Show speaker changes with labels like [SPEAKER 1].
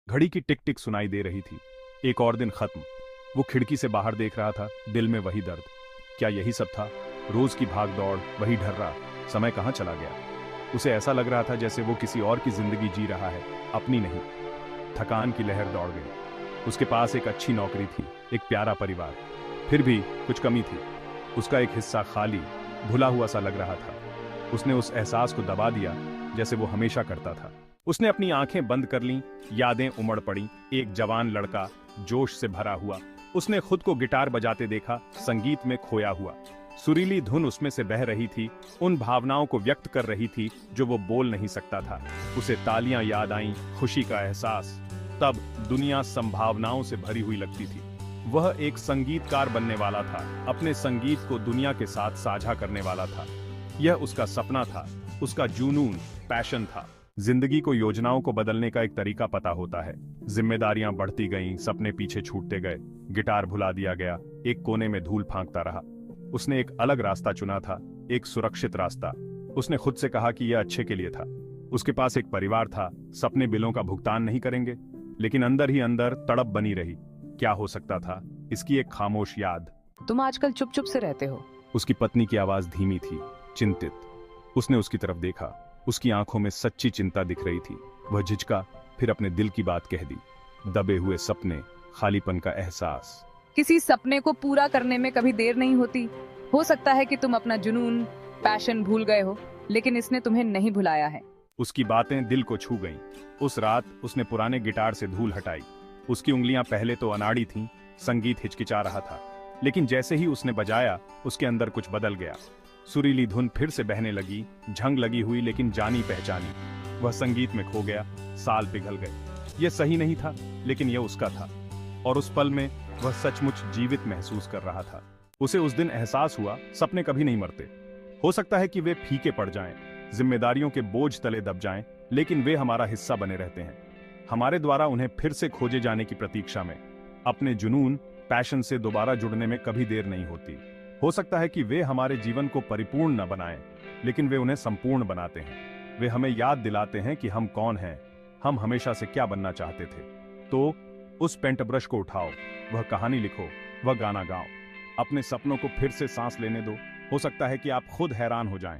[SPEAKER 1] घड़ी की टिक टिक सुनाई दे रही थी। एक और दिन खत्म। वो खिड़की से बाहर देख रहा था, दिल में वही दर्द। क्या यही सब था? रोज की भाग दौड़, वही ढर्रा। समय कहाँ चला गया? उसे ऐसा लग रहा था जैसे वो किसी और की जिंदगी जी रहा है, अपनी नहीं। थकान की लहर दौड़ गई। उसके पास एक अच्छी नौकरी थी, एक प्यारा परिवार। फिर भी कुछ कमी थी। उसका एक हिस्सा खाली, भुला हुआ सा लग रहा था। उसने उस एहसास को दबा दिया जैसे वो हमेशा करता था। उसने अपनी आंखें बंद कर लीं, यादें उमड़ पड़ी। एक जवान लड़का, जोश से भरा हुआ। उसने खुद को गिटार बजाते देखा, संगीत में खोया हुआ। सुरीली धुन उसमें से बह रही थी, उन भावनाओं को व्यक्त कर रही थी जो वो बोल नहीं सकता था। उसे तालियां याद आईं, खुशी का एहसास। तब दुनिया संभावनाओं से भरी हुई लगती थी। वह एक संगीतकार बनने वाला था, अपने संगीत को दुनिया के साथ साझा करने वाला था। यह उसका सपना था, उसका जुनून, पैशन था। जिंदगी को योजनाओं को बदलने का एक तरीका पता होता है। जिम्मेदारियां बढ़ती गईं, सपने पीछे छूटते गए। गिटार भुला दिया गया, एक कोने में धूल फांकता रहा। उसने एक अलग रास्ता चुना था, एक सुरक्षित रास्ता। उसने खुद से कहा कि यह अच्छे के लिए था। उसके पास एक परिवार था, सपने बिलों का भुगतान नहीं करेंगे। लेकिन अंदर ही अंदर तड़प बनी रही। क्या हो सकता था? इसकी एक खामोश याद।
[SPEAKER 2] तुम आजकल चुप चुप से रहते हो।
[SPEAKER 1] उसकी पत्नी की आवाज धीमी थी, चिंतित। उसने उसकी तरफ देखा। उसकी आंखों में सच्ची चिंता दिख रही थी। वह झिझका, फिर अपने दिल की बात कह दी। दबे हुए सपने, खालीपन का एहसास।
[SPEAKER 2] किसी सपने को पूरा करने में कभी देर नहीं होती। हो सकता है कि तुम अपना जुनून, पैशन भूल गए हो, लेकिन इसने तुम्हें नहीं भुलाया है।
[SPEAKER 1] उसकी बातें दिल को छू गईं। उस रात उसने पुराने गिटार से धूल हटाई। उसकी उंगलियां पहले तो अनाड़ी थीं, संगीत हिचकिचा रहा था। लेकिन जैसे ही उसने बजाया, उसके अंदर कुछ बदल गया। सुरीली धुन फिर से बहने लगी, झंग लगी हुई लेकिन जानी पहचानी। वह संगीत में खो गया। साल पिघल गए। यह सही नहीं था, लेकिन यह उसका था। और उस पल में वह सचमुच जीवित महसूस कर रहा था। उसे उस दिन एहसास हुआ, सपने कभी नहीं मरते। हो सकता है कि वे फीके पड़ जाएं, जिम्मेदारियों के बोझ तले दब जाएं, लेकिन वे हमारा हिस्सा बने रहते हैं, हमारे द्वारा उन्हें फिर से खोजे जाने की प्रतीक्षा में। अपने जुनून, पैशन से दोबारा जुड़ने में कभी देर नहीं होती। हो सकता है कि वे हमारे जीवन को परिपूर्ण न बनाएं, लेकिन वे उन्हें संपूर्ण बनाते हैं। वे हमें याद दिलाते हैं कि हम कौन हैं, हम हमेशा से क्या बनना चाहते थे। तो उस पेंट ब्रश को उठाओ, वह कहानी लिखो, वह गाना गाओ। अपने सपनों को फिर से सांस लेने दो। हो सकता है कि आप खुद हैरान हो जाएं